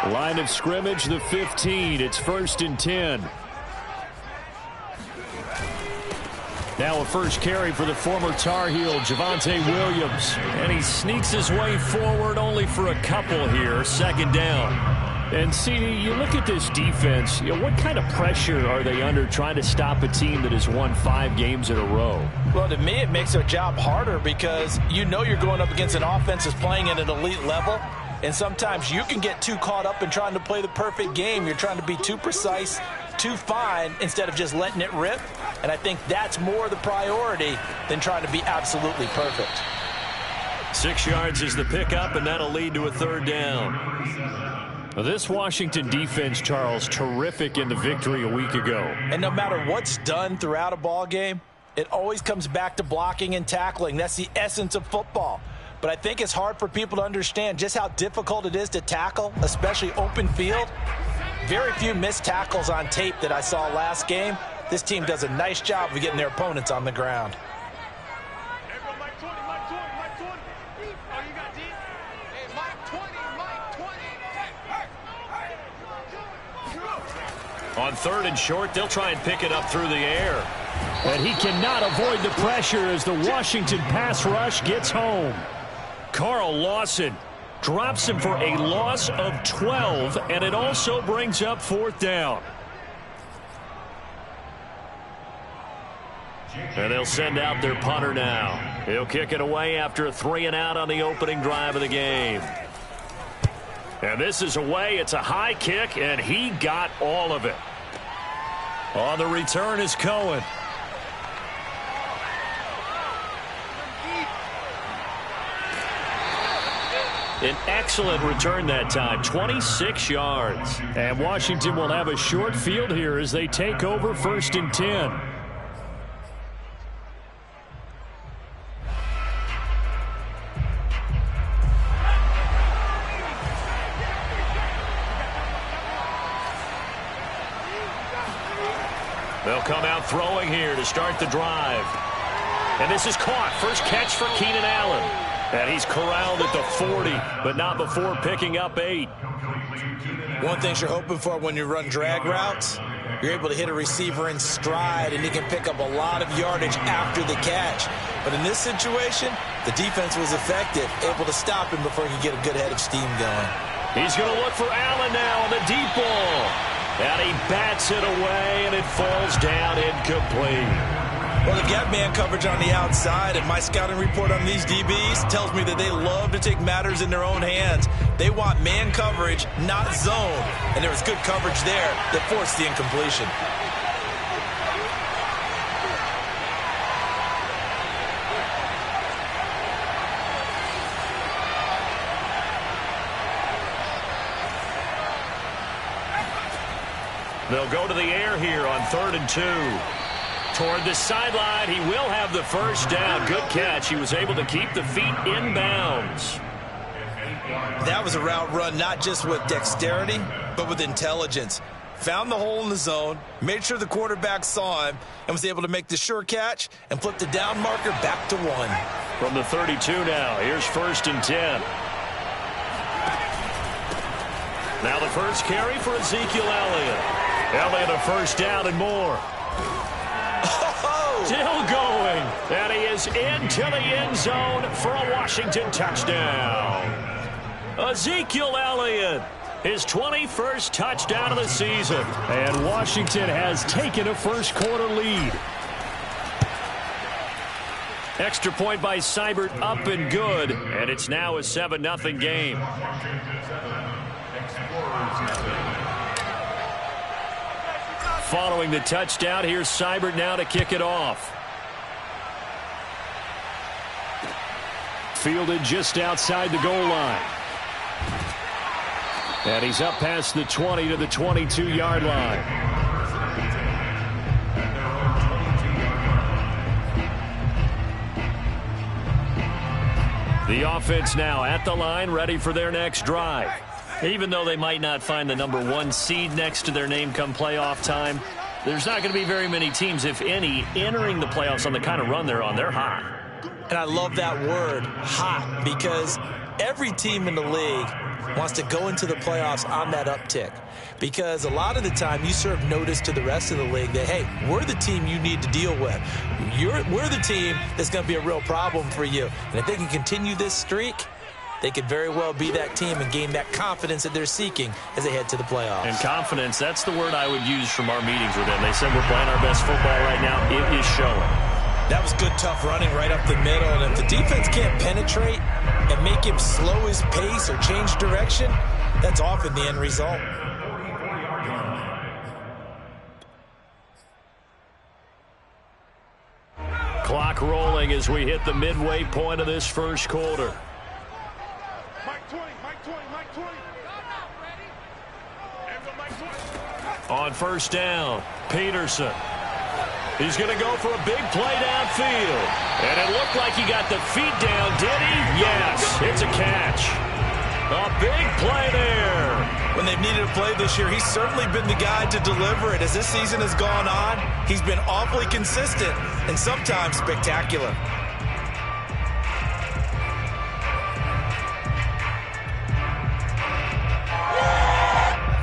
Line of scrimmage, the 15. It's 1st and 10. Now a first carry for the former Tar Heel, Javonte Williams. And he sneaks his way forward only for a couple here. 2nd down. And, CD, you look at this defense, what kind of pressure are they under trying to stop a team that has won 5 games in a row? Well, to me, it makes their job harder because you know you're going up against an offense that's playing at an elite level. And sometimes you can get too caught up in trying to play the perfect game. You're trying to be too precise, too fine, instead of just letting it rip. And I think that's more the priority than trying to be absolutely perfect. 6 yards is the pickup, and that'll lead to a 3rd down. This Washington defense, Charles, terrific in the victory a week ago. And no matter what's done throughout a ball game, it always comes back to blocking and tackling. That's the essence of football. But I think it's hard for people to understand just how difficult it is to tackle, especially open field. Very few missed tackles on tape that I saw last game. This team does a nice job of getting their opponents on the ground. On 3rd and short, they'll try and pick it up through the air. And he cannot avoid the pressure as the Washington pass rush gets home. Carl Lawson drops him for a loss of 12, and it also brings up 4th down. And they'll send out their punter now. He'll kick it away after a 3-and-out on the opening drive of the game. And this is away. It's a high kick, and he got all of it. On the return is Cohen. An excellent return that time, 26 yards. And Washington will have a short field here as they take over 1st and 10. They'll come out throwing here to start the drive. And this is caught. First catch for Keenan Allen. And he's corralled at the 40, but not before picking up 8. One thing you're hoping for when you run drag routes, you're able to hit a receiver in stride, and he can pick up a lot of yardage after the catch. But in this situation, the defense was effective, able to stop him before he could get a good head of steam going. He's going to look for Allen now on the deep ball. And he bats it away, and it falls down incomplete. Well, they've got man coverage on the outside, and my scouting report on these DBs tells me that they love to take matters in their own hands. They want man coverage, not zone. And there was good coverage there that forced the incompletion. They'll go to the air here on 3rd and 2. Toward the sideline, he will have the first down. Good catch. He was able to keep the feet in bounds. That was a route run not just with dexterity, but with intelligence. Found the hole in the zone, made sure the quarterback saw him, and was able to make the sure catch and flip the down marker back to 1. From the 32 now, here's 1st and 10. Now the first carry for Ezekiel Elliott. Elliott a first down and more. Still going. And he is into the end zone for a Washington touchdown. Ezekiel Elliott, his 21st touchdown of the season. And Washington has taken a first quarter lead. Extra point by Seibert up and good. And it's now a 7-0 game. Following the touchdown, here's Seibert now to kick it off. Fielded just outside the goal line. And he's up past the 20 to the 22-yard line. The offense now at the line, ready for their next drive. Even though they might not find the #1 seed next to their name come playoff time, there's not going to be very many teams, if any, entering the playoffs on the kind of run they're on. They're hot. And I love that word, hot, because every team in the league wants to go into the playoffs on that uptick. Because a lot of the time you serve notice to the rest of the league that, hey, we're the team you need to deal with. We're the team that's going to be a real problem for you. And if they can continue this streak, they could very well be that team and gain that confidence that they're seeking as they head to the playoffs. And confidence, that's the word I would use from our meetings with them. They said we're playing our best football right now. It is showing. That was good, tough running right up the middle. And if the defense can't penetrate and make him slow his pace or change direction, that's often the end result. Clock rolling as we hit the midway point of this first quarter. On first down, Peterson. He's going to go for a big play downfield. And it looked like he got the feet down, did he? Yes, it's a catch. A big play there. When they've needed a play this year, he's certainly been the guy to deliver it. As this season has gone on, he's been awfully consistent and sometimes spectacular.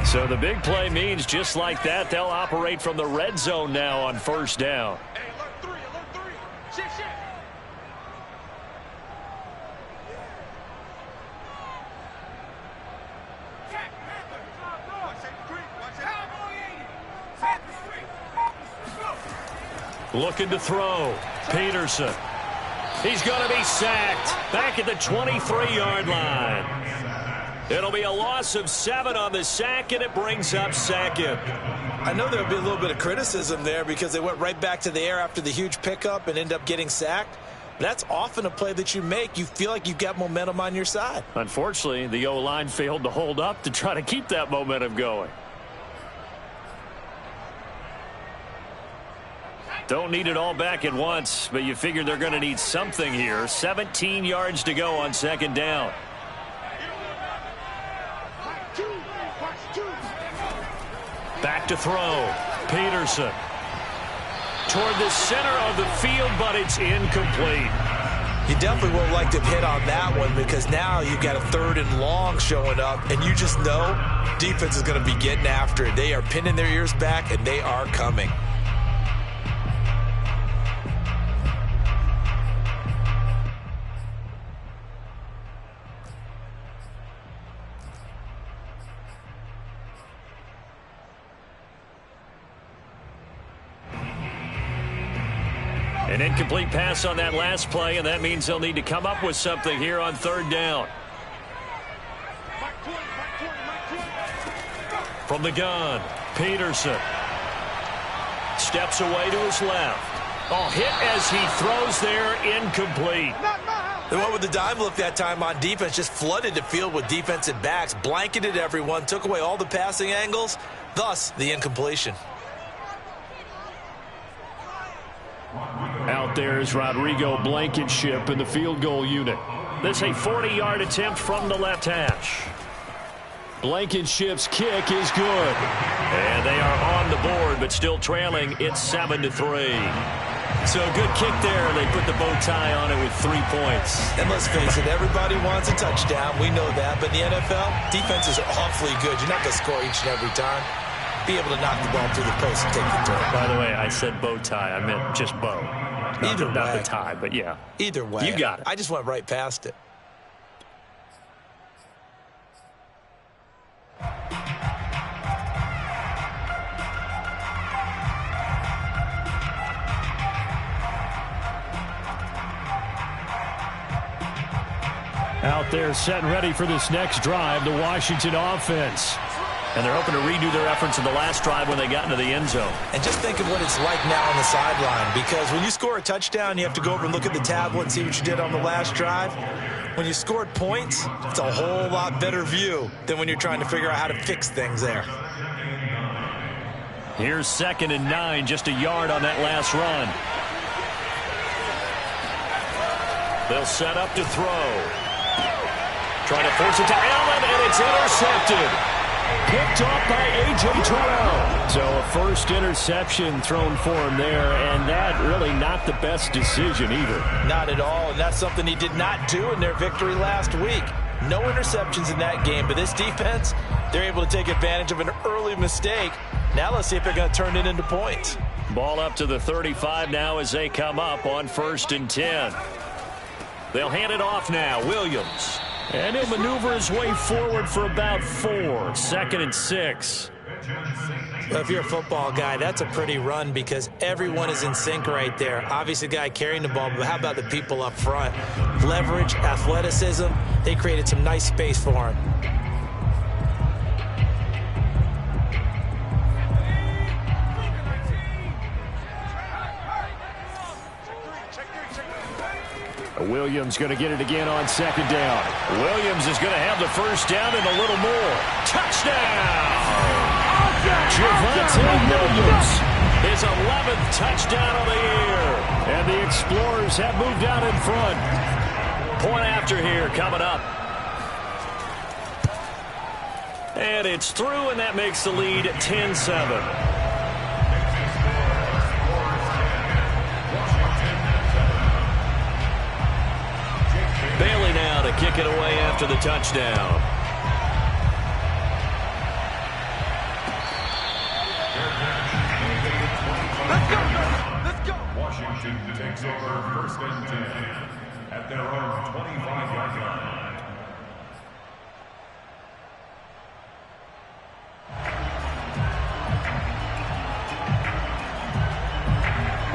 So the big play means just like that, they'll operate from the red zone now on first down. Hey, alert three. Shit. Looking to throw. Peterson. He's going to be sacked back at the 23-yard line. It'll be a loss of 7 on the sack, and it brings up second. I know there'll be a little bit of criticism there because they went right back to the air after the huge pickup and end up getting sacked. But that's often a play that you make. You feel like you've got momentum on your side. Unfortunately, the O-line failed to hold up to try to keep that momentum going. Don't need it all back at once, but you figure they're going to need something here. 17 yards to go on second down. Back to throw. Peterson. Toward the center of the field, but it's incomplete. You definitely would like to hit on that one because now you've got a 3rd and long showing up, and you just know defense is going to be getting after it. They are pinning their ears back, and they are coming. An incomplete pass on that last play, and that means they'll need to come up with something here on third down. From the gun, Peterson. Steps away to his left. Oh, hit as he throws there, incomplete. They went with the dive look that time on defense, just flooded the field with defensive backs, blanketed everyone, took away all the passing angles, thus the incompletion. Out there is Rodrigo Blankenship in the field goal unit. This is a 40-yard attempt from the left hash. Blankenship's kick is good. And they are on the board, but still trailing. It's 7-3. So a good kick there. They put the bow tie on it with 3 points. And let's face it, everybody wants a touchdown. We know that. But in the NFL, defenses are awfully good. You're not going to score each and every time. Be able to knock the ball through the post and take the throw. By the way, I said bow tie. I meant just bow. Either way. Not the tie, but yeah. Either way. You got it. I just went right past it. Out there set and ready for this next drive, the Washington offense. And they're hoping to redo their efforts in the last drive when they got into the end zone. And just think of what it's like now on the sideline, because when you score a touchdown, you have to go over and look at the tablet and see what you did on the last drive. When you scored points, it's a whole lot better view than when you're trying to figure out how to fix things there. Here's 2nd and 9, just a yard on that last run. They'll set up to throw. Trying to force it to Allen, and it's intercepted. Picked off by A.J. Terrell. So a first interception thrown for him there, and that really not the best decision either. Not at all, and that's something he did not do in their victory last week. No interceptions in that game, but this defense, they're able to take advantage of an early mistake. Now let's see if they're going to turn it into points. Ball up to the 35 now as they come up on 1st and 10. They'll hand it off now. Williams. And he'll maneuver his way forward for about 4. 2nd and 6. Well, if you're a football guy, that's a pretty run because everyone is in sync right there. Obviously, the guy carrying the ball, but how about the people up front? Leverage, athleticism, they created some nice space for him. Williams going to get it again on 2nd down. Williams is going to have the first down and a little more. Touchdown! Javonte Williams, his 11th touchdown of the year. And the Explorers have moved out in front. Point after here coming up. And it's through, and that makes the lead 10-7. Bailey now to kick it away after the touchdown. Let's go. Washington takes over 1st and 10 at their own 25-yard line.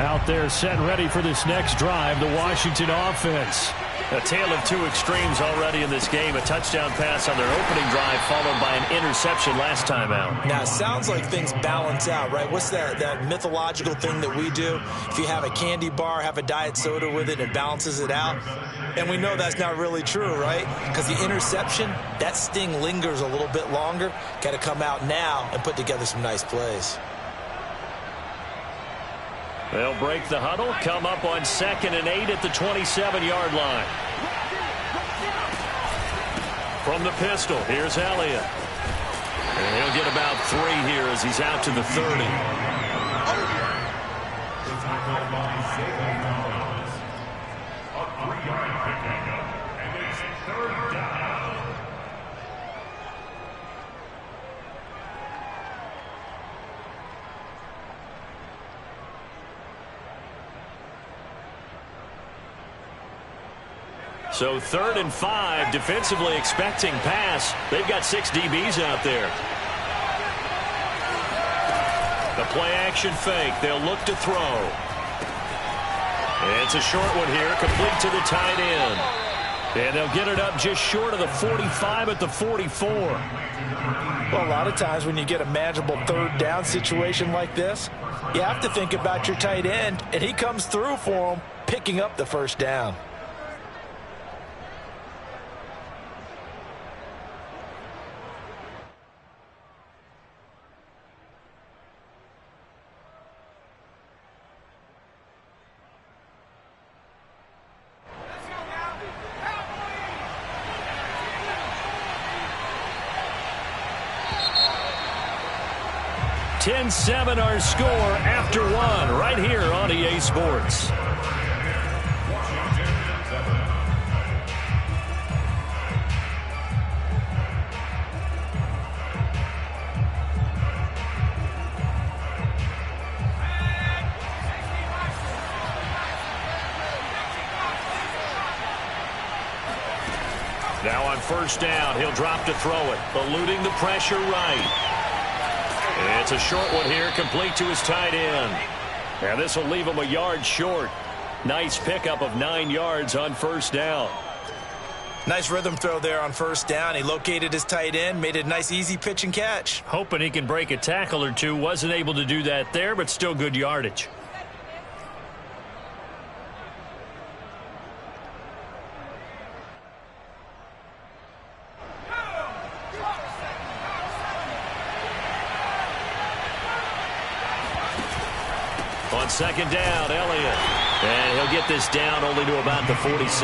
Out there set and ready for this next drive, the Washington offense. A tale of two extremes already in this game. A touchdown pass on their opening drive followed by an interception last time out. Now, it sounds like things balance out, right? What's that mythological thing that we do? If you have a candy bar, have a diet soda with it, it balances it out. And we know that's not really true, right? Because the interception, that sting lingers a little bit longer. Got to come out now and put together some nice plays. They'll break the huddle, come up on 2nd and 8 at the 27-yard line. From the pistol, here's Elliott. And he'll get about 3 here as he's out to the 30. The tackle by Zayvon Collins. A 3-yard pickup, and it's 3rd down. So 3rd and 5, defensively expecting pass. They've got 6 DBs out there. The play action fake. They'll look to throw. It's a short one here, complete to the tight end. And they'll get it up just short of the 45 at the 44. Well, a lot of times when you get a manageable 3rd down situation like this, you have to think about your tight end, and he comes through for him, picking up the 1st down. Ten-7 our score after 1 right here on EA Sports. Now on 1st down, he'll drop to throw it, eluding the pressure right. It's a short one here, complete to his tight end. And this will leave him a yard short. Nice pickup of 9 yards on 1st down. Nice rhythm throw there on 1st down. He located his tight end, made it a nice easy pitch and catch. Hoping he can break a tackle or two. Wasn't able to do that there, but still good yardage. On 2nd down, Elliott. And he'll get this down only to about the 46.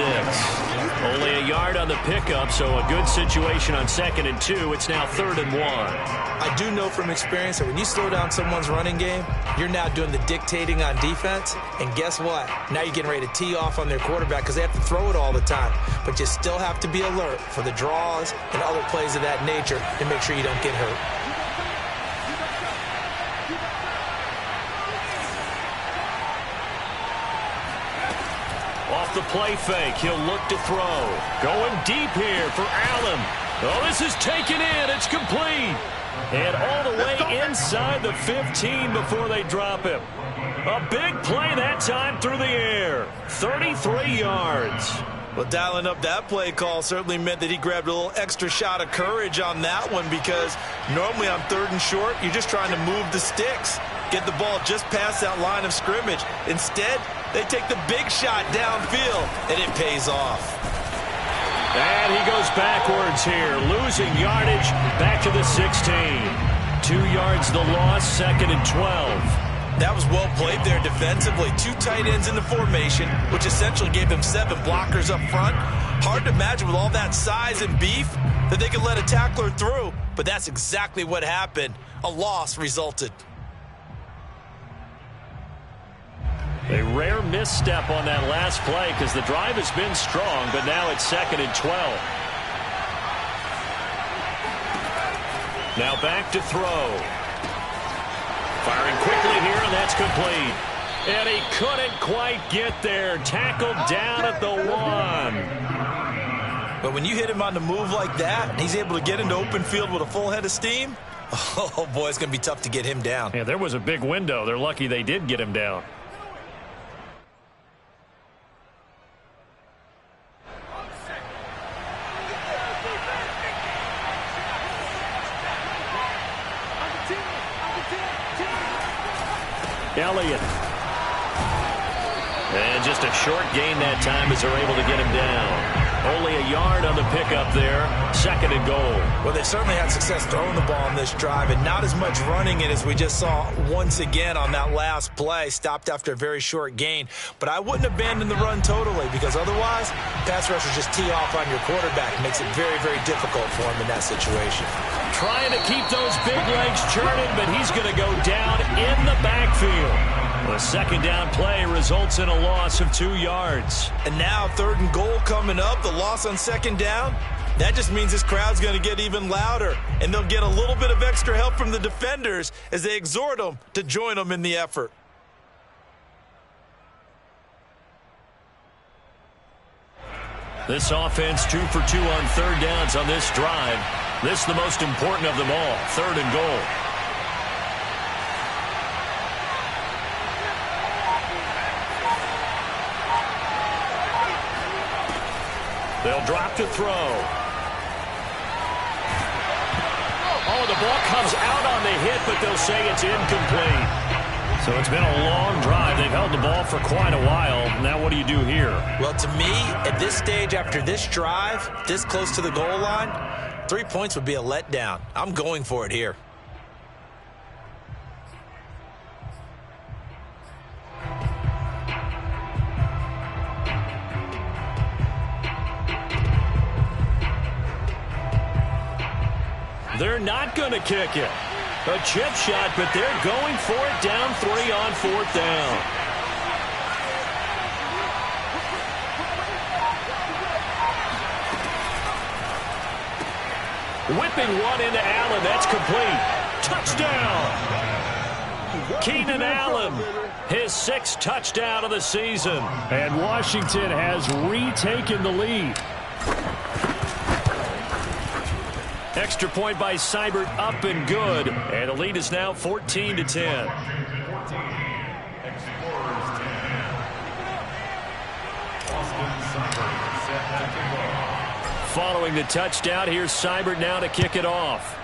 Only a yard on the pickup, so a good situation on 2nd and 2. It's now 3rd and 1. I do know from experience that when you slow down someone's running game, you're now doing the dictating on defense. And guess what? Now you're getting ready to tee off on their quarterback because they have to throw it all the time. But you still have to be alert for the draws and other plays of that nature to make sure you don't get hurt. Off the play fake, he'll look to throw. Going deep here for Allen. Oh, this is taken in. It's complete. And all the way inside the 15 before they drop him. A big play that time through the air. 33 yards. Well, dialing up that play call certainly meant that he grabbed a little extra shot of courage on that one because normally on 3rd and short, you're just trying to move the sticks, get the ball just past that line of scrimmage. Instead, they take the big shot downfield, and it pays off. And he goes backwards here, losing yardage back to the 16. 2 yards the loss, 2nd and 12. That was well played there defensively. 2 tight ends in the formation, which essentially gave them 7 blockers up front. Hard to imagine with all that size and beef that they could let a tackler through, but that's exactly what happened. A loss resulted. A rare misstep on that last play because the drive has been strong, but now it's 2nd and 12. Now back to throw. Firing quickly here, and that's complete. And he couldn't quite get there. Tackled down at the 1. But when you hit him on the move like that, and he's able to get into open field with a full head of steam, oh boy, it's going to be tough to get him down. Yeah, there was a big window. They're lucky they did get him down. Elliott. And just a short gain that time as they're able to get him down. Only a yard on the pickup there. 2nd and goal. Well, they certainly had success throwing the ball on this drive and not as much running it as we just saw once again on that last play. Stopped after a very short gain. But I wouldn't abandon the run totally because otherwise, pass rushers just tee off on your quarterback. It makes it very, very difficult for him in that situation. Trying to keep those big legs churning, but he's going to go down in the backfield. The 2nd down play results in a loss of 2 yards. And now 3rd and goal coming up. The loss on 2nd down. That just means this crowd's going to get even louder. And they'll get a little bit of extra help from the defenders as they exhort them to join them in the effort. This offense 2 for 2 on 3rd downs on this drive. This the most important of them all. 3rd and goal. They'll drop to throw. Oh, the ball comes out on the hit, but they'll say it's incomplete. So it's been a long drive. They've held the ball for quite a while. Now what do you do here? Well, to me, at this stage, after this drive, this close to the goal line, 3 points would be a letdown. I'm going for it here. They're not going to kick it. A chip shot, but they're going for it down 3 on 4th down. Whipping one into Allen. That's complete. Touchdown. Keenan Allen, his 6th touchdown of the season. And Washington has retaken the lead. Extra point by Seibert, up and good. And the lead is now 14-10. Following the touchdown, here's Seibert now to kick it off.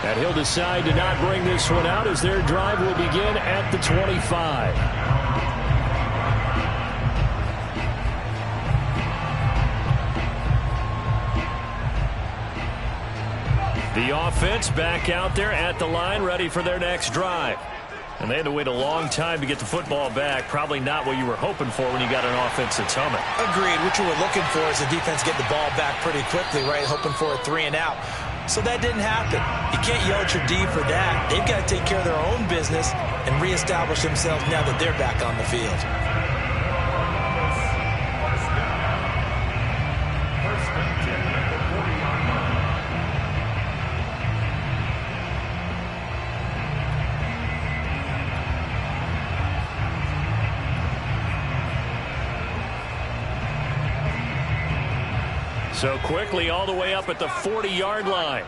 And he'll decide to not bring this one out as their drive will begin at the 25. The offense back out there at the line, ready for their next drive. And they had to wait a long time to get the football back. Probably not what you were hoping for when you got an offense that's humming. Agreed. What you were looking for is the defense get the ball back pretty quickly, right? Hoping for a 3 and out. So that didn't happen. You can't yell at your D for that. They've got to take care of their own business and reestablish themselves now that they're back on the field. So quickly all the way up at the 40-yard line.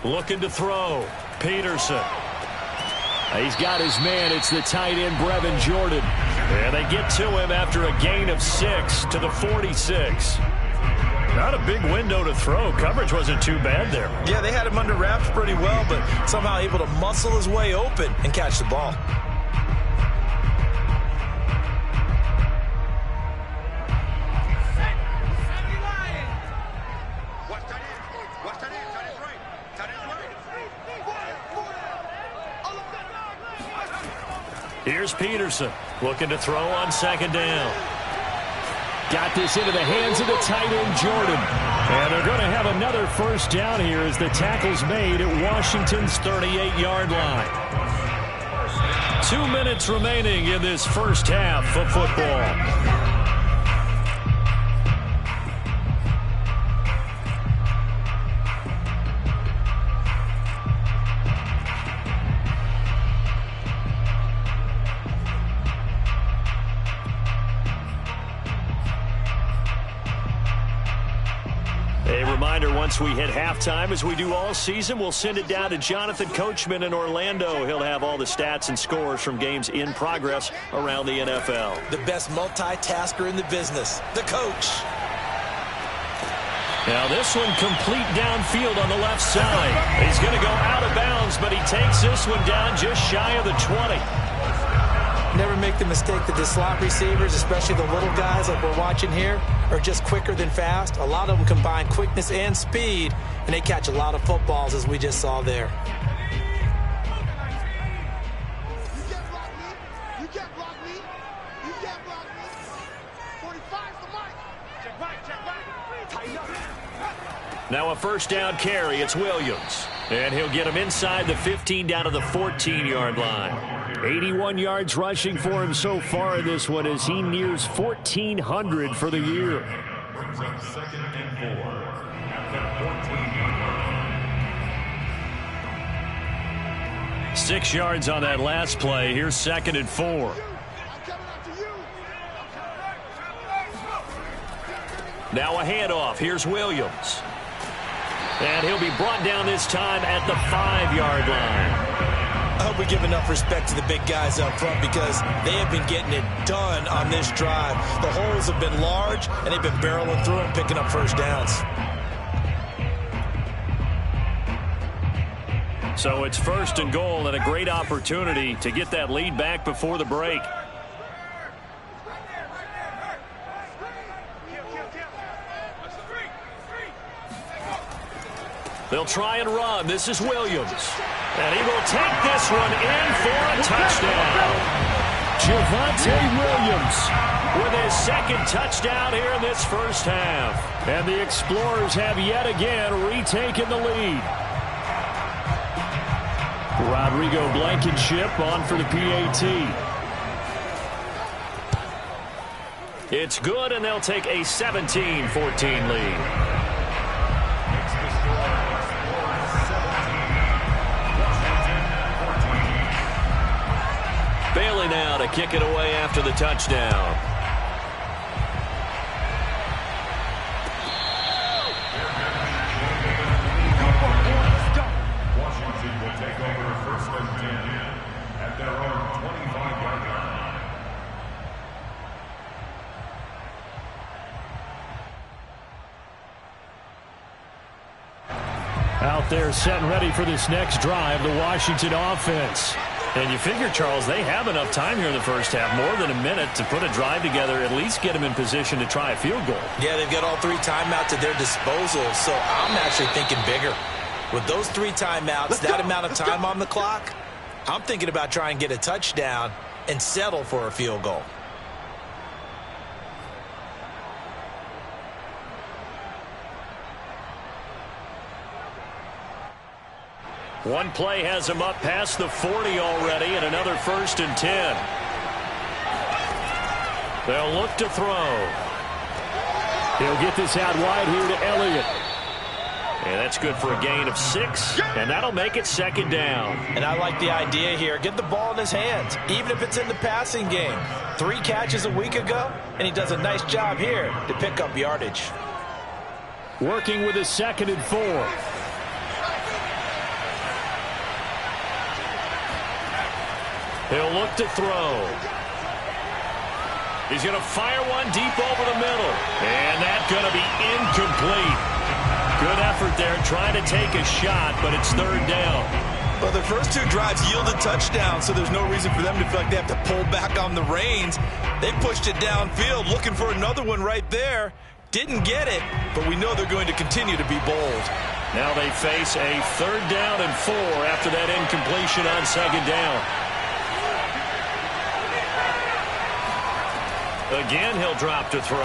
Looking to throw. Peterson. He's got his man. It's the tight end, Brevin Jordan. And they get to him after a gain of 6 to the 46. Not a big window to throw. Coverage wasn't too bad there. Yeah, they had him under wraps pretty well, but somehow able to muscle his way open and catch the ball. Here's Peterson looking to throw on 2nd down. Got this into the hands of the tight end, Jordan. And they're going to have another first down here as the tackle's made at Washington's 38-yard line. 2 minutes remaining in this first half of football. Once we hit halftime, as we do all season, we'll send it down to Jonathan Coachman in Orlando. He'll have all the stats and scores from games in progress around the NFL. The best multitasker in the business, the coach. Now this one complete downfield on the left side. He's going to go out of bounds, but he takes this one down just shy of the 20. Never make the mistake that the slot receivers, especially the little guys like we're watching here, are just quicker than fast. A lot of them combine quickness and speed, and they catch a lot of footballs, as we just saw there. You can't block me. You can't block me. 45's the mic. Check back. Tighten up. Now a first down carry. It's Williams. And he'll get him inside the 15 down to the 14-yard line. 81 yards rushing for him so far in this one as he nears 1,400 for the year. Brings up 2nd and 4 at the 14-yard line. 6 yards on that last play. Here's 2nd and 4. Now a handoff. Here's Williams. And he'll be brought down this time at the 5-yard line. I hope we give enough respect to the big guys up front because they have been getting it done on this drive. The holes have been large, and they've been barreling through them, picking up first downs. So it's 1st and goal and a great opportunity to get that lead back before the break. They'll try and run. This is Williams. And he will take this one in for a touchdown. Javonte Williams with his 2nd touchdown here in this first half. And the Explorers have yet again retaken the lead. Rodrigo Blankenship on for the PAT. It's good, and they'll take a 17-14 lead. Bailey now to kick it away after the touchdown. Washington will take over 1st and 10 at their own 25-yard line. Out there set and ready for this next drive, the Washington offense. And you figure, Charles, they have enough time here in the first half, more than a minute, to put a drive together, at least get them in position to try a field goal. Yeah, they've got all 3 timeouts at their disposal, so I'm actually thinking bigger. With those 3 timeouts, that amount of time on the clock, I'm thinking about trying to get a touchdown and settle for a field goal. One play has him up past the 40 already, and another 1st and 10. They'll look to throw. He'll get this out wide here to Elliott. And that's good for a gain of 6, and that'll make it 2nd down. And I like the idea here. Get the ball in his hands, even if it's in the passing game. 3 catches a week ago, and he does a nice job here to pick up yardage. Working with a 2nd and 4. He'll look to throw. He's going to fire one deep over the middle. And that's going to be incomplete. Good effort there trying to take a shot, but it's 3rd down. Well, their first 2 drives yielded touchdowns, so there's no reason for them to feel like they have to pull back on the reins. They pushed it downfield, looking for another one right there. Didn't get it, but we know they're going to continue to be bold. Now they face a 3rd down and 4 after that incompletion on 2nd down. Again, he'll drop to throw.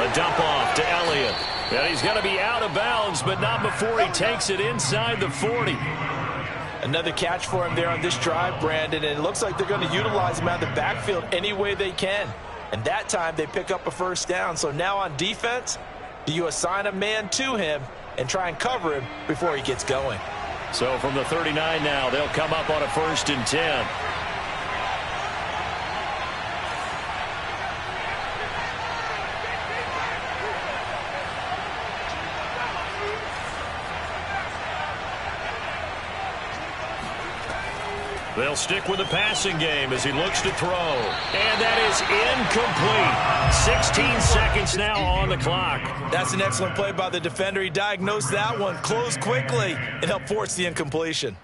A dump off to Elliott. And he's going to be out of bounds, but not before he takes it inside the 40. Another catch for him there on this drive, Brandon, and it looks like they're going to utilize him out of the backfield any way they can. And that time they pick up a 1st down. So now on defense, do you assign a man to him and try and cover him before he gets going? So from the 39 now, they'll come up on a 1st and 10. They'll stick with the passing game as he looks to throw. And that is incomplete. 16 seconds now on the clock. That's an excellent play by the defender. He diagnosed that one, closed quickly, and helped force the incompletion.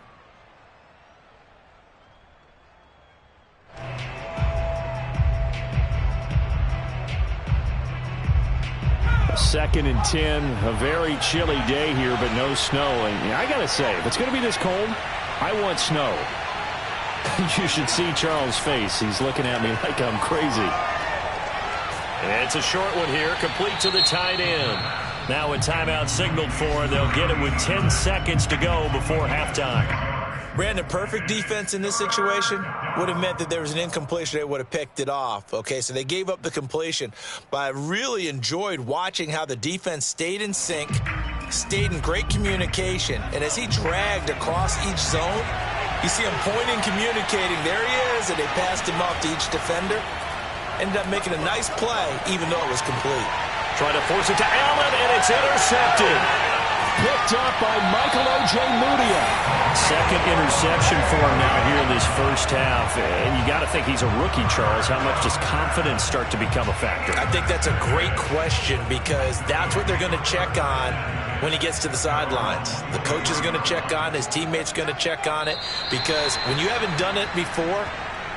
Second and 10, a very chilly day here, but no snow. And I got to say, if it's going to be this cold, I want snow. You should see Charles' face. He's looking at me like I'm crazy. And it's a short one here, complete to the tight end. Now a timeout signaled for, they'll get it with 10 seconds to go before halftime. Brandon, perfect defense in this situation would have meant that there was an incompletion. They would have picked it off. Okay, so they gave up the completion. But I really enjoyed watching how the defense stayed in sync, stayed in great communication. And as he dragged across each zone, you see him pointing, communicating. There he is, and they passed him off to each defender. Ended up making a nice play, even though it was complete. Trying to force it to Allen, and it's intercepted. Picked up by Michael O.J. Mudia. Second interception for him now here in this first half. And you got to think he's a rookie, Charles. How much does confidence start to become a factor? I think that's a great question because that's what they're going to check on when he gets to the sidelines. The coach is going to check on, his teammates going to check on it, because when you haven't done it before,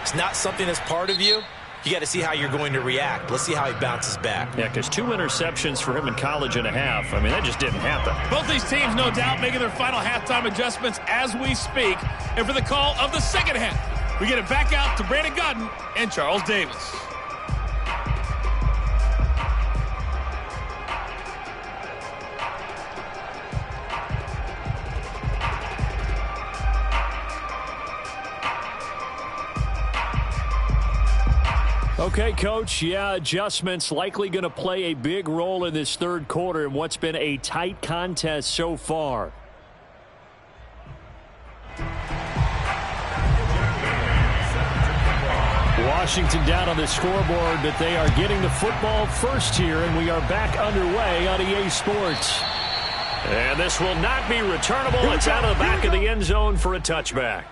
it's not something that's part of you. You got to see how you're going to react. Let's see how he bounces back. Yeah, because 2 interceptions for him in college and a half. I mean, that just didn't happen. Both these teams, no doubt, making their final halftime adjustments as we speak. And for the call of the second half, we get it back out to Brandon Godden and Charles Davis. Okay, Coach, yeah, adjustments likely going to play a big role in this third quarter in what's been a tight contest so far. Washington down on the scoreboard, but they are getting the football first here, and we are back underway on EA Sports. And this will not be returnable. It's out of the back of the end zone for a touchback.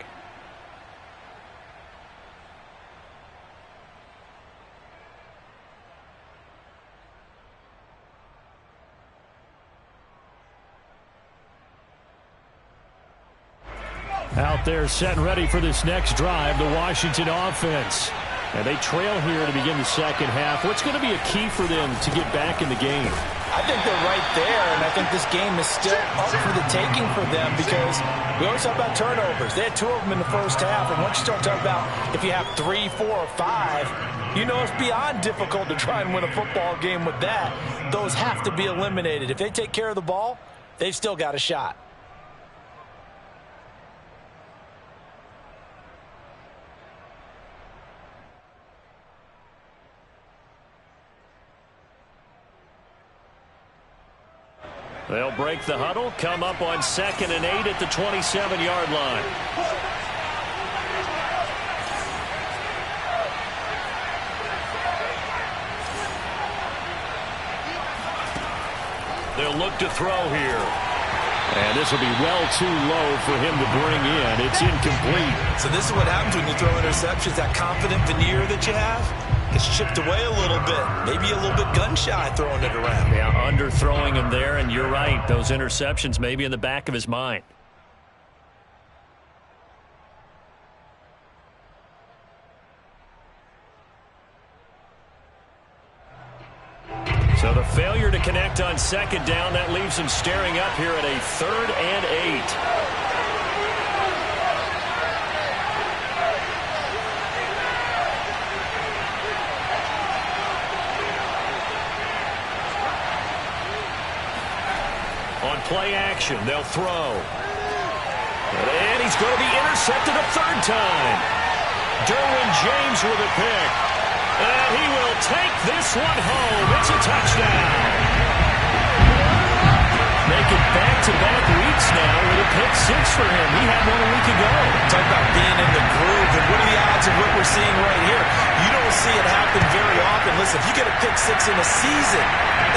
Out there set and ready for this next drive, the Washington offense. And they trail here to begin the second half. What's going to be a key for them to get back in the game? I think they're right there, and I think this game is still up for the taking for them because we always talk about turnovers. They had 2 of them in the first half, and once you start talking about if you have 3, 4, or 5, you know it's beyond difficult to try and win a football game with that. Those have to be eliminated. If they take care of the ball, they've still got a shot. They'll break the huddle, come up on 2nd and 8 at the 27-yard line. They'll look to throw here. And this will be well too low for him to bring in. It's incomplete. So this is what happens when you throw interceptions. That confident veneer that you have gets chipped away a little bit. Maybe a little bit gun-shy throwing it around. Yeah, underthrowing him there, and you're right. Those interceptions may be in the back of his mind. So the failure to connect on 2nd down, that leaves him staring up here at a 3rd and 8. On play action, they'll throw. And he's going to be intercepted a 3rd time. Derwin James with a pick. And he will take this one home. It's a touchdown. Make it back-to-back weeks now with a pick 6 for him. He had one a week ago. Talk about being in the groove, and what are the odds of what we're seeing right here? You don't see it happen very often. Listen, if you get a pick 6 in a season,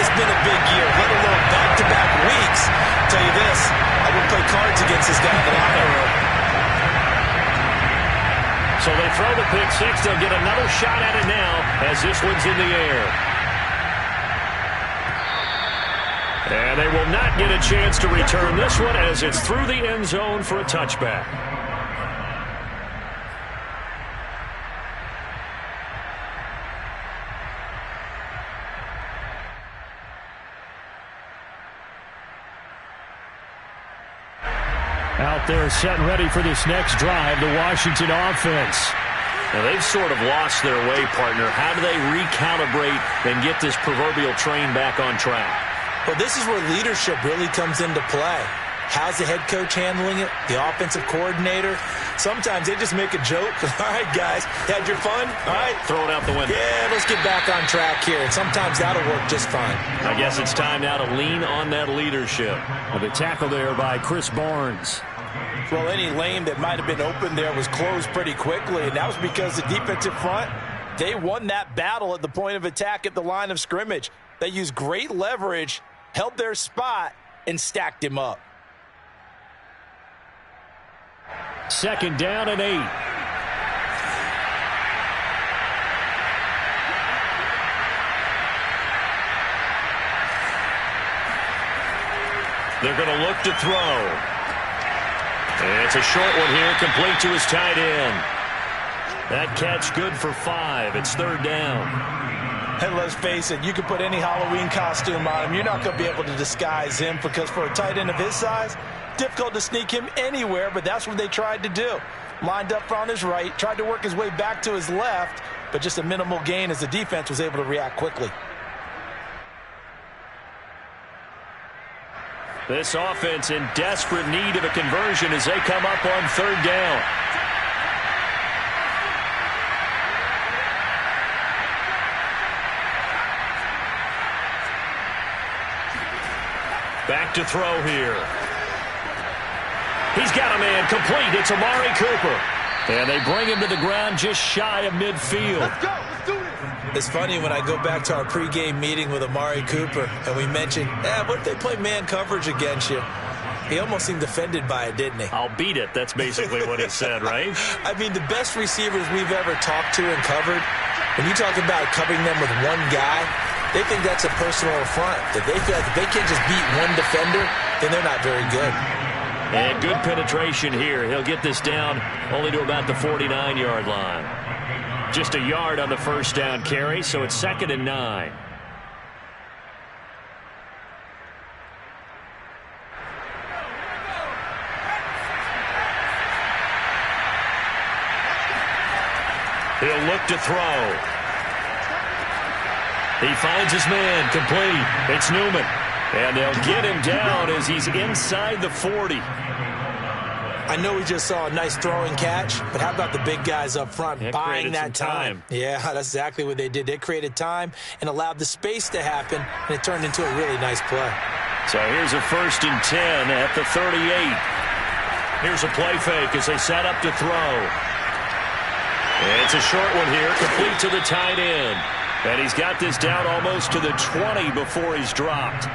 it's been a big year, let alone back-to-back weeks. I'll tell you this, I would play cards against this guy in the locker room. So they throw the pick 6. They'll get another shot at it now as this one's in the air. And they will not get a chance to return this one as it's through the end zone for a touchback. Out there set and ready for this next drive, the Washington offense. Now they've sort of lost their way, partner. How do they recalibrate and get this proverbial train back on track? Well, this is where leadership really comes into play. How's the head coach handling it? The offensive coordinator? Sometimes they just make a joke. All right, guys, had your fun? All right. Throw it out the window. Yeah, let's get back on track here. And sometimes that'll work just fine. I guess it's time now to lean on that leadership. With a tackle there by Chris Barnes. Well, any lane that might have been open there was closed pretty quickly, and that was because the defensive front, they won that battle at the point of attack at the line of scrimmage. They used great leverage, held their spot, and stacked him up. 2nd down and 8. They're going to look to throw. And it's a short one here, complete to his tight end. That catch good for 5. It's 3rd down. And let's face it, you can put any Halloween costume on him. You're not going to be able to disguise him because for a tight end of his size, difficult to sneak him anywhere, but that's what they tried to do. Lined up on his right, tried to work his way back to his left, but just a minimal gain as the defense was able to react quickly. This offense in desperate need of a conversion as they come up on 3rd down. Back to throw here. He's got a man complete. It's Amari Cooper. And they bring him to the ground just shy of midfield. Let's go. Let's do this. It's funny when I go back to our pregame meeting with Amari Cooper and we mentioned, what if they play man coverage against you? He almost seemed offended by it, didn't he? I'll beat it. That's basically what he said, right? I mean, the best receivers we've ever talked to and covered, when you talk about covering them with one guy, they think that's a personal affront. That they feel like if they can't just beat one defender, then they're not very good. And good penetration here. He'll get this down only to about the 49-yard line. Just a yard on the first down carry, so it's 2nd and 9. He'll look to throw. He finds his man, complete. It's Newman. And they'll get him down as he's inside the 40. I know we just saw a nice throwing catch, but how about the big guys up front buying that time? Yeah, that's exactly what they did. They created time and allowed the space to happen, and it turned into a really nice play. So here's a 1st and 10 at the 38. Here's a play fake as they set up to throw. It's a short one here, complete to the tight end. And he's got this down almost to the 20 before he's dropped.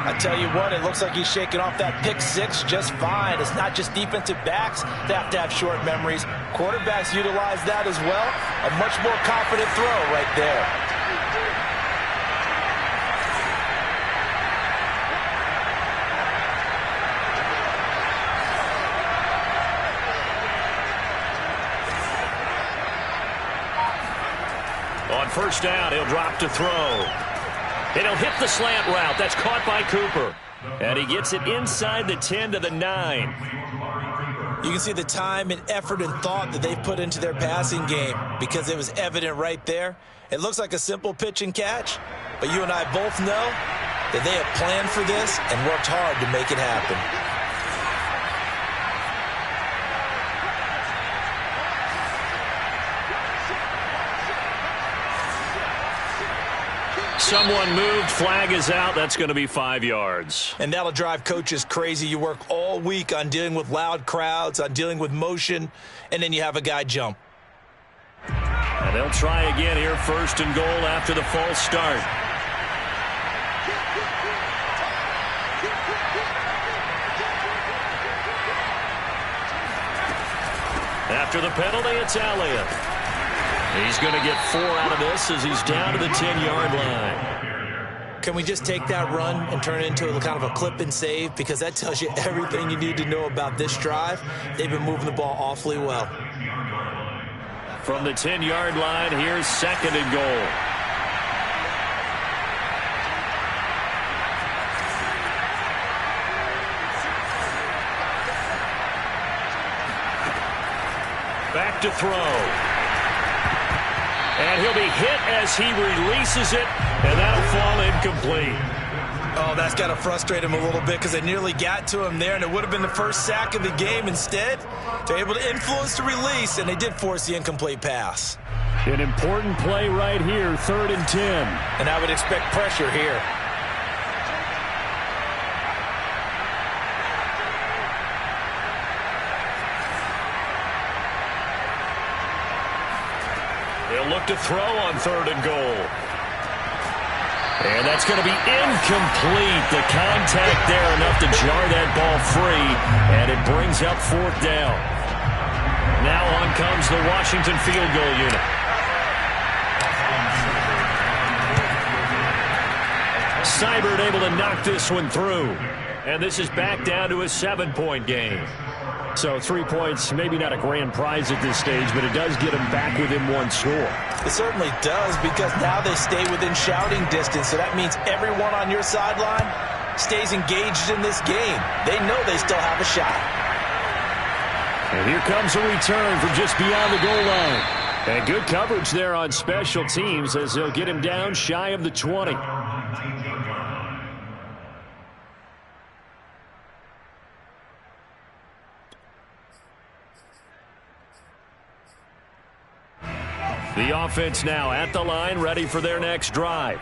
I tell you what, it looks like he's shaking off that pick six just fine. It's not just defensive backs that have to have short memories. Quarterbacks utilize that as well. A much more confident throw right there. On first down, he'll drop to throw. And he'll hit the slant route. That's caught by Cooper. And he gets it inside the 10 to the 9. You can see the time and effort and thought that they've put into their passing game because it was evident right there. It looks like a simple pitch and catch, but you and I both know that they have planned for this and worked hard to make it happen. Someone moved, flag is out. That's going to be 5 yards. And that'll drive coaches crazy. You work all week on dealing with loud crowds, on dealing with motion, and then you have a guy jump. And they'll try again here, 1st and goal after the false start. After the penalty, it's Elliott. He's going to get 4 out of this as he's down to the 10-yard line. Can we just take that run and turn it into a kind of a clip and save? Because that tells you everything you need to know about this drive. They've been moving the ball awfully well. From the 10-yard line, here's 2nd and goal. Back to throw. And he'll be hit as he releases it, and that'll fall incomplete. Oh, that's got to frustrate him a little bit because they nearly got to him there, and it would have been the first sack of the game. Instead, they're able to influence the release, and they did force the incomplete pass. An important play right here, 3rd and 10. And I would expect pressure here. They'll look to throw on 3rd and goal. And that's going to be incomplete. The contact there enough to jar that ball free, and it brings up 4th down. Now on comes the Washington field goal unit. Seibert able to knock this one through. And this is back down to a 7-point game. So 3 points, maybe not a grand prize at this stage, but it does get them back within 1 score. It certainly does, because now they stay within shouting distance. So that means everyone on your sideline stays engaged in this game. They know they still have a shot. And here comes a return from just beyond the goal line. And good coverage there on special teams as they'll get him down shy of the 20. The offense now at the line, ready for their next drive.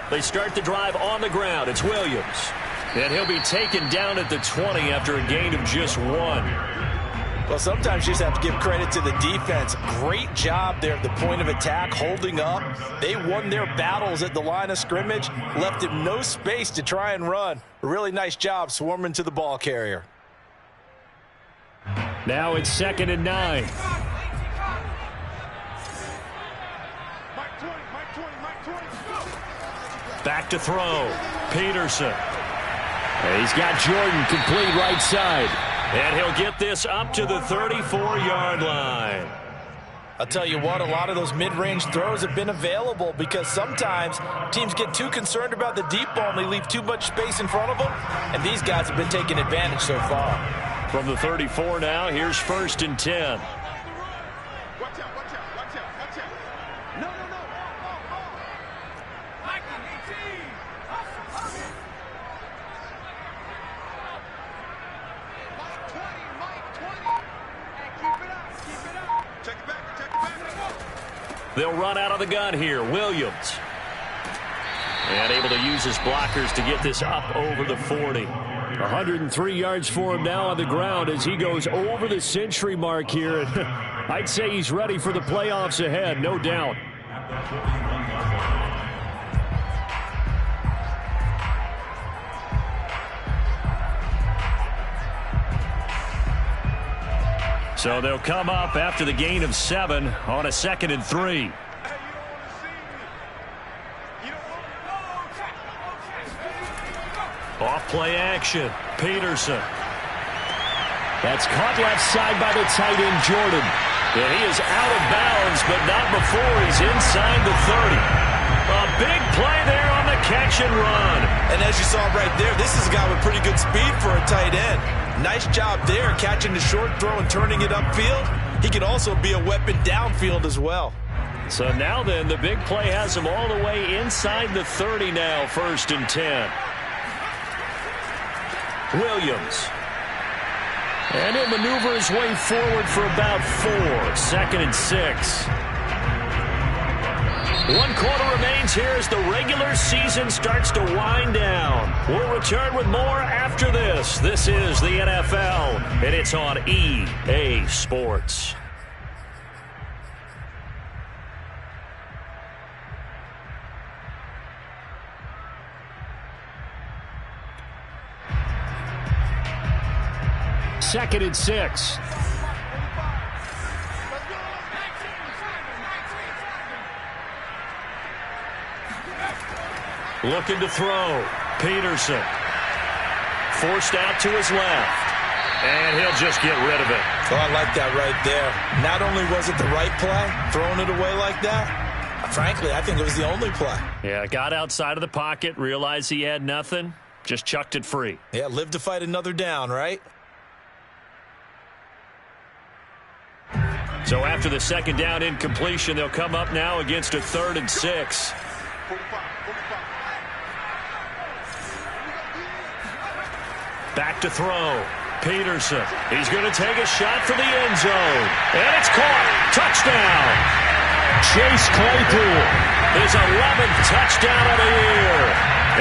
They start the drive on the ground. It's Williams. And he'll be taken down at the 20 after a gain of just 1. Well, sometimes you just have to give credit to the defense. Great job there at the point of attack, holding up. They won their battles at the line of scrimmage, left him no space to try and run. A really nice job swarming to the ball carrier. Now it's 2nd and 9. Back to throw. Peterson. And he's got Jordan complete right side. And he'll get this up to the 34-yard line. I'll tell you what, a lot of those mid-range throws have been available because sometimes teams get too concerned about the deep ball and they leave too much space in front of them. And these guys have been taking advantage so far. From the 34 now, here's 1st and 10. Watch out, watch out, watch out, watch out. No, no, no. Mike 18. Mike 20, Mike 20. And keep it up, keep it up. Check it back, check it back. They'll run out of the gun here. Williams. And able to use his blockers to get this up over the 40. 103 yards for him now on the ground as he goes over the century mark here. And I'd say he's ready for the playoffs ahead, no doubt. So they'll come up after the gain of 7 on a 2nd and 3. Off play action. Peterson. That's caught left side by the tight end, Jordan. And he is out of bounds, but not before he's inside the 30. A big play there on the catch and run. And as you saw right there, this is a guy with pretty good speed for a tight end. Nice job there, catching the short throw and turning it upfield. He can also be a weapon downfield as well. So now then, the big play has him all the way inside the 30 now, 1st and 10. Williams. And he'll maneuver his way forward for about 4. 2nd and 6. 1 quarter remains here as the regular season starts to wind down. We'll return with more after this. This is the NFL, and it's on EA Sports. Second and 6. Looking to throw. Peterson. Forced out to his left. And he'll just get rid of it. Oh, I like that right there. Not only was it the right play, throwing it away like that, frankly, I think it was the only play. Yeah, got outside of the pocket, realized he had nothing, just chucked it free. Yeah, live to fight another down, right? So after the 2nd down incompletion, they'll come up now against a 3rd and 6. Back to throw. Peterson. He's going to take a shot for the end zone. And it's caught. Touchdown. Chase Claypool. His 11th touchdown of the year.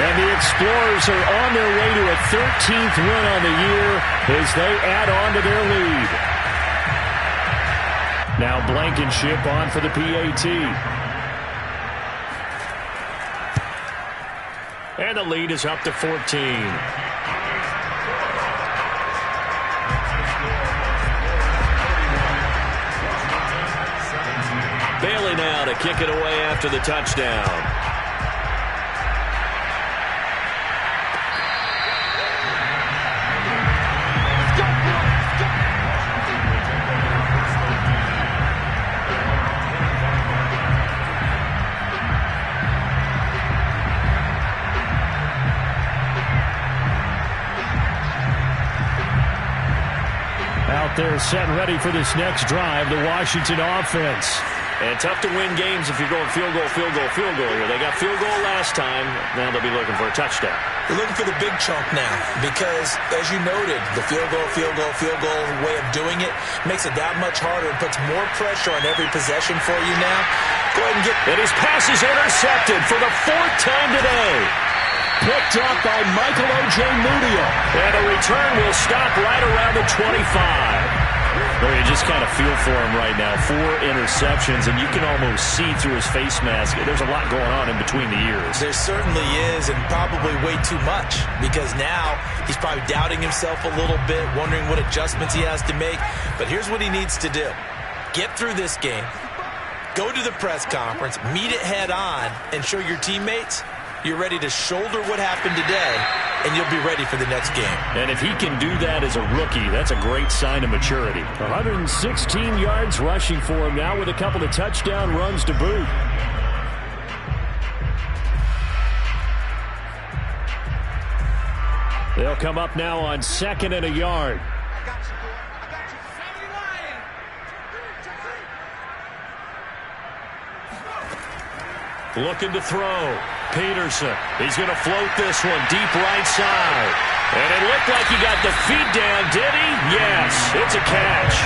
And the Explorers are on their way to a 13th win on the year as they add on to their lead. Now Blankenship on for the PAT. And the lead is up to 14. Bailey now to kick it away after the touchdown. They're set and ready for this next drive, the Washington offense. And tough to win games if you're going field goal, field goal, field goal here. They got field goal last time. Now they'll be looking for a touchdown. They're looking for the big chunk now because, as you noted, the field goal way of doing it makes it that much harder and puts more pressure on every possession for you now. Go ahead and get... And his pass is intercepted for the 4th time today. Picked up by Michael O.J. Mudia. And the return will stop right around the 25. Well, you just kind of feel for him right now. 4 interceptions, and you can almost see through his face mask. There's a lot going on in between the ears. There certainly is, and probably way too much, because now he's probably doubting himself a little bit, wondering what adjustments he has to make. But here's what he needs to do. Get through this game, go to the press conference, meet it head on, and show your teammates you're ready to shoulder what happened today, and you'll be ready for the next game. And if he can do that as a rookie, that's a great sign of maturity. 116 yards rushing for him now with a couple of touchdown runs to boot. They'll come up now on 2nd and a yard. Looking to throw. Peterson. He's going to float this one deep right side. And it looked like he got the feet down, did he? Yes, it's a catch.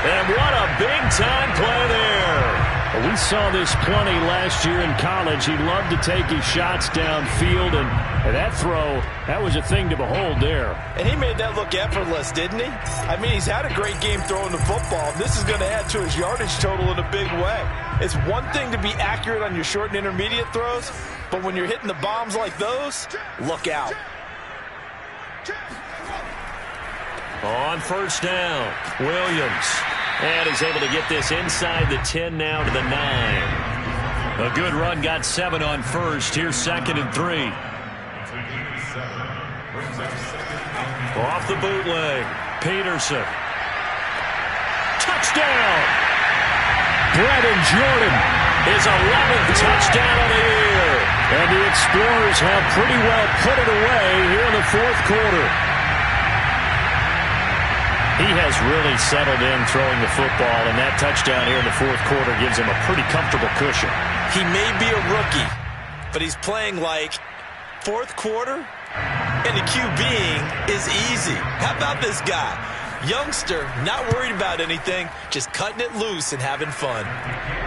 And what a big-time play there. Well, we saw this plenty last year in college. He loved to take his shots downfield, and that throw, that was a thing to behold there. And he made that look effortless, didn't he? I mean, he's had a great game throwing the football. This is going to add to his yardage total in a big way. It's one thing to be accurate on your short and intermediate throws, but when you're hitting the bombs like those, look out. On 1st down, Williams. And he's able to get this inside the 10 now to the 9. A good run, got 7 on 1st. Here's 2nd and 3. Off the bootleg. Peterson. Touchdown! Brevin Jordan, his 11th touchdown of the year. And the Explorers have pretty well put it away here in the 4th quarter. He has really settled in throwing the football, and that touchdown here in the 4th quarter gives him a pretty comfortable cushion. He may be a rookie, but he's playing like 4th quarter, and the QBing is easy. How about this guy? Youngster, not worried about anything, just cutting it loose and having fun.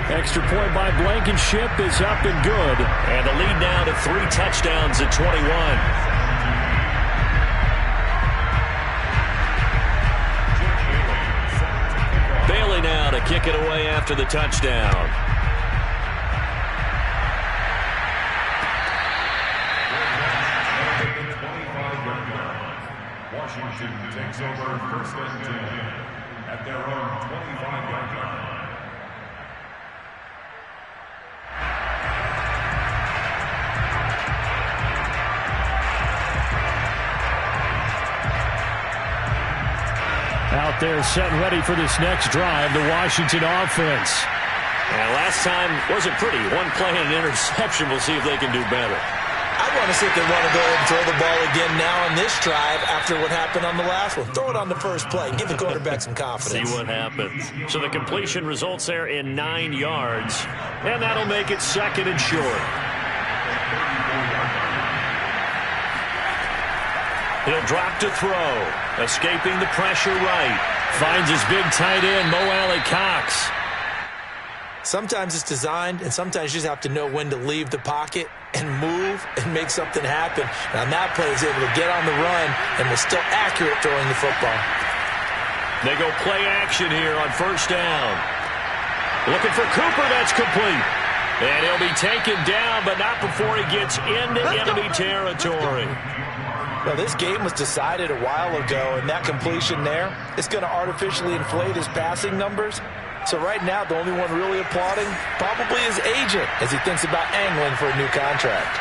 Extra point by Blankenship is up and good. And the lead now to 3 touchdowns at 21. Bailey now to kick it away after the touchdown. Washington takes over 1st and 10 at their own 25-yard line. Out there set and ready for this next drive, the Washington offense. And last time wasn't pretty. One play and an interception. We'll see if they can do better. I want to see if they want to go ahead and throw the ball again now on this drive after what happened on the last one. Throw it on the first play. Give the quarterback some confidence. See what happens. So the completion results there in 9 yards. And that'll make it 2nd and short. He'll drop to throw. Escaping the pressure right. Finds his big tight end, Mo Alley-Cox. Sometimes it's designed, and sometimes you just have to know when to leave the pocket and move and make something happen. And on that play, he's able to get on the run and was still accurate throwing the football. They go play action here on 1st down. Looking for Cooper, that's complete. And he'll be taken down, but not before he gets into enemy territory. Well, this game was decided a while ago, and that completion there is going to artificially inflate his passing numbers. So right now, the only one really applauding probably his agent as he thinks about angling for a new contract.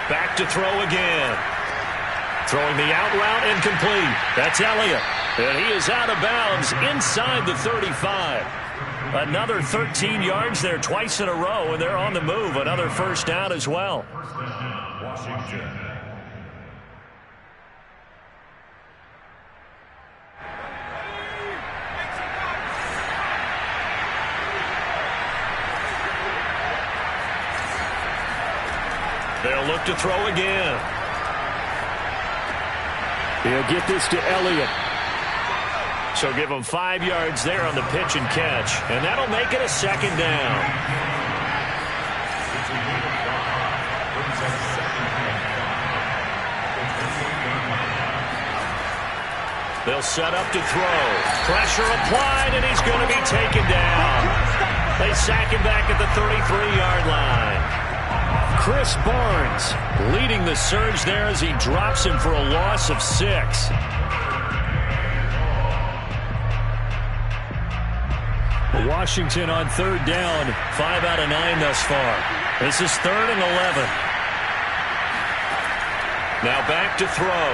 Back to throw again. Throwing the out route incomplete. That's Elliott. And he is out of bounds inside the 35. Another 13 yards there twice in a row, and they're on the move. Another 1st down as well. Washington. They'll look to throw again. He'll get this to Elliott. So give him 5 yards there on the pitch and catch. And that'll make it a 2nd down. They'll set up to throw. Pressure applied, and he's going to be taken down. They sack him back at the 33-yard line. Chris Barnes leading the surge there as he drops him for a loss of 6. Washington on 3rd down, 5 out of 9 thus far. This is 3rd and 11. Now back to throw.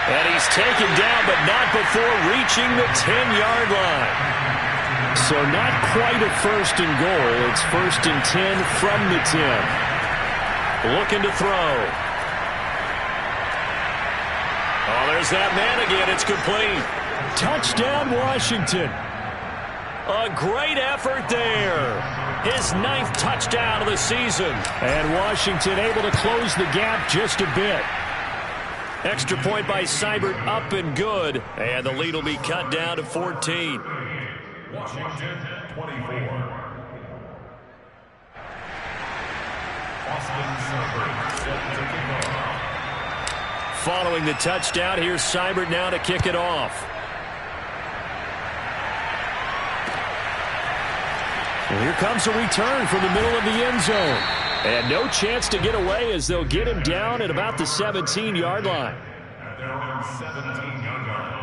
And he's taken down, but not before reaching the 10-yard line. So not quite a first and goal. It's 1st and 10 from the 10. Looking to throw. Oh, there's that man again. It's complete. Touchdown, Washington. A great effort there. His 9th touchdown of the season. And Washington able to close the gap just a bit. Extra point by Seibert, up and good. And the lead will be cut down to 14. Washington 24. Austin Seibert set to kick off. Following the touchdown, here's Seibert now to kick it off. And here comes a return from the middle of the end zone. And no chance to get away as they'll get him down at about the 17-yard line. At their own 17-yard line.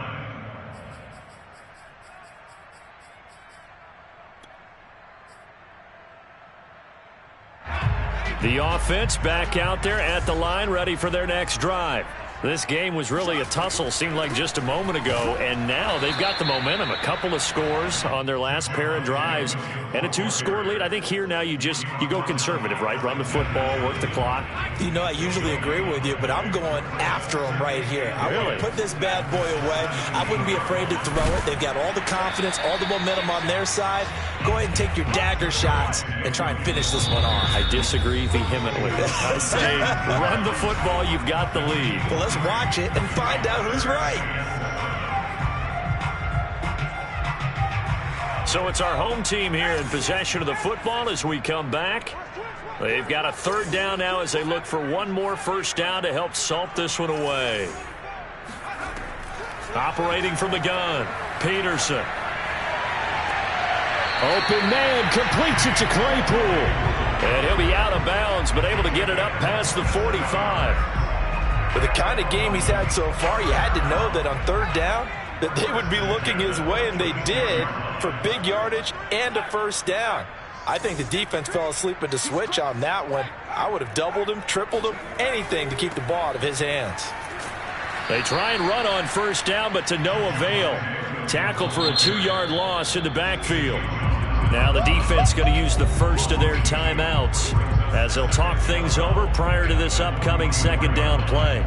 The offense back out there at the line, ready for their next drive. This game was really a tussle, seemed like just a moment ago, and now they've got the momentum. A couple of scores on their last pair of drives, and a 2-score lead. I think here now you go conservative, right? Run the football, work the clock. You know, I usually agree with you, but I'm going after them right here. I want to put this bad boy away. I wouldn't be afraid to throw it. They've got all the confidence, all the momentum on their side. Go ahead and take your dagger shots and try and finish this one off. I disagree vehemently. I say run the football. You've got the lead. Well, let's watch it and find out who's right. So it's our home team here in possession of the football as we come back. They've got a 3rd down now as they look for one more first down to help salt this one away. Operating from the gun, Peterson. Open man, completes it to Claypool. And he'll be out of bounds, but able to get it up past the 45. With the kind of game he's had so far, you had to know that on 3rd down that they would be looking his way, and they did, for big yardage and a first down. I think the defense fell asleep at the switch on that one. I would have doubled him, tripled him, anything to keep the ball out of his hands. They try and run on first down, but to no avail. Tackled for a 2-yard loss in the backfield. Now the defense going to use the first of their timeouts as they'll talk things over prior to this upcoming 2nd down play.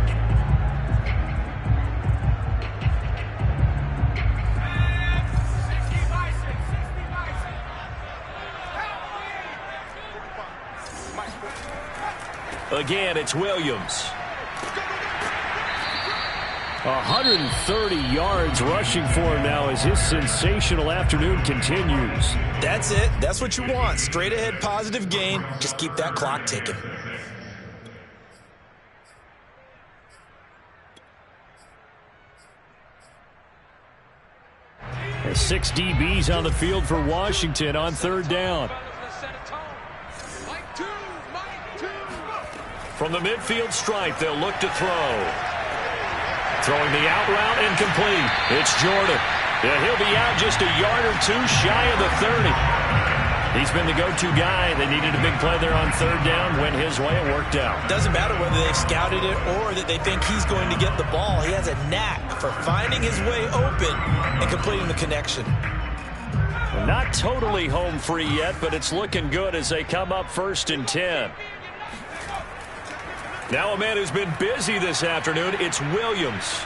Again, it's Williams. 130 yards rushing for him now as his sensational afternoon continues. That's it. That's what you want. Straight ahead positive gain. Just keep that clock ticking. And 6 DBs on the field for Washington on 3rd down. From the midfield stripe, they'll look to throw. Throwing the out route incomplete. It's Jordan. Yeah, he'll be out just a yard or two shy of the 30. He's been the go-to guy. They needed a big play there on 3rd down. Went his way. It worked out. Doesn't matter whether they've scouted it or that they think he's going to get the ball. He has a knack for finding his way open and completing the connection. Well, not totally home free yet, but it's looking good as they come up 1st and 10. Now a man who's been busy this afternoon, it's Williams.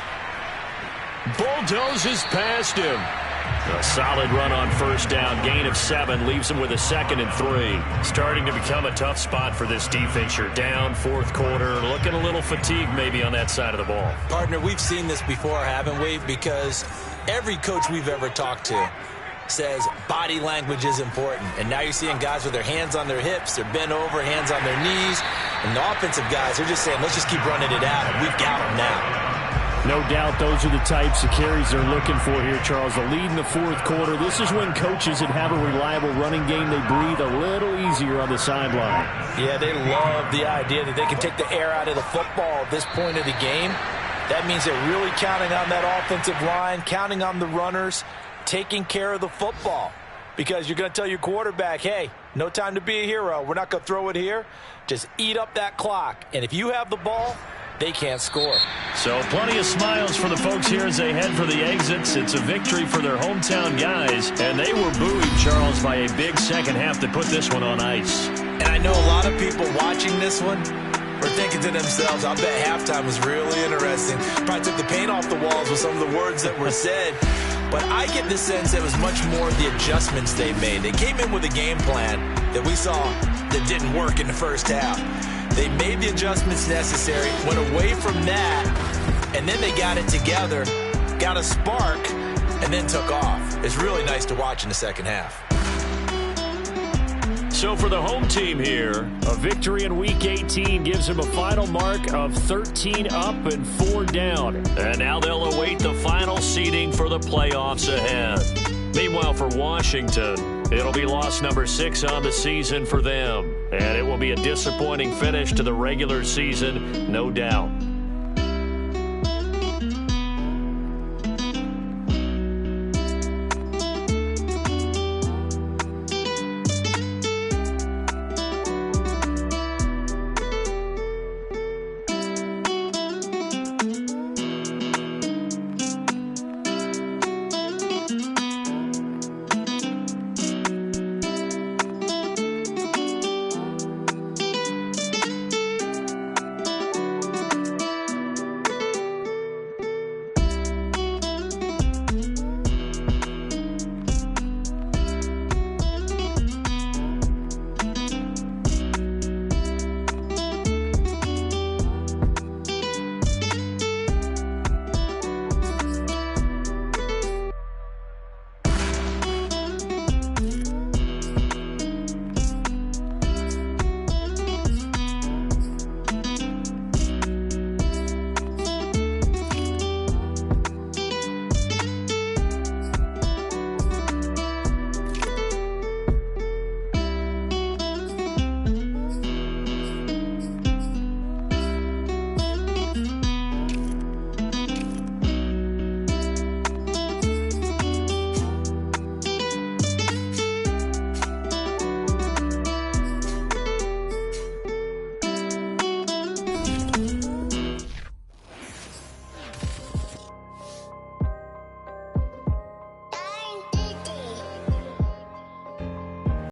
Bulldozes past him. A solid run on first down. Gain of 7 leaves him with a 2nd and 3. Starting to become a tough spot for this defense. You're down 4th quarter. Looking a little fatigued maybe on that side of the ball. Partner, we've seen this before, haven't we? Because every coach we've ever talked to says body language is important. And now you're seeing guys with their hands on their hips, they're bent over, hands on their knees. And the offensive guys, they're just saying, let's just keep running it at them. We've got them now. No doubt those are the types of carries they're looking for here, Charles. The lead in the 4th quarter. This is when coaches that have a reliable running game, they breathe a little easier on the sideline. Yeah, they love the idea that they can take the air out of the football at this point of the game. That means they're really counting on that offensive line, counting on the runners, taking care of the football. Because you're going to tell your quarterback, hey, no time to be a hero. We're not going to throw it here. Just eat up that clock. And if you have the ball, they can't score. So plenty of smiles for the folks here as they head for the exits. It's a victory for their hometown guys, and they were buoyed, Charles, by a big second half to put this one on ice. And I know a lot of people watching this one are thinking to themselves, I bet halftime was really interesting. Probably took the paint off the walls with some of the words that were said. But I get the sense it was much more the adjustments they made. They came in with a game plan that we saw that didn't work in the first half. They made the adjustments necessary, went away from that, and then they got it together, got a spark, and then took off. It's really nice to watch in the second half. So for the home team here, a victory in Week 18 gives them a final mark of 13 up and 4 down. And now they'll await the final seeding for the playoffs ahead. Meanwhile, for Washington, it'll be loss number 6 on the season for them. And it will be a disappointing finish to the regular season, no doubt.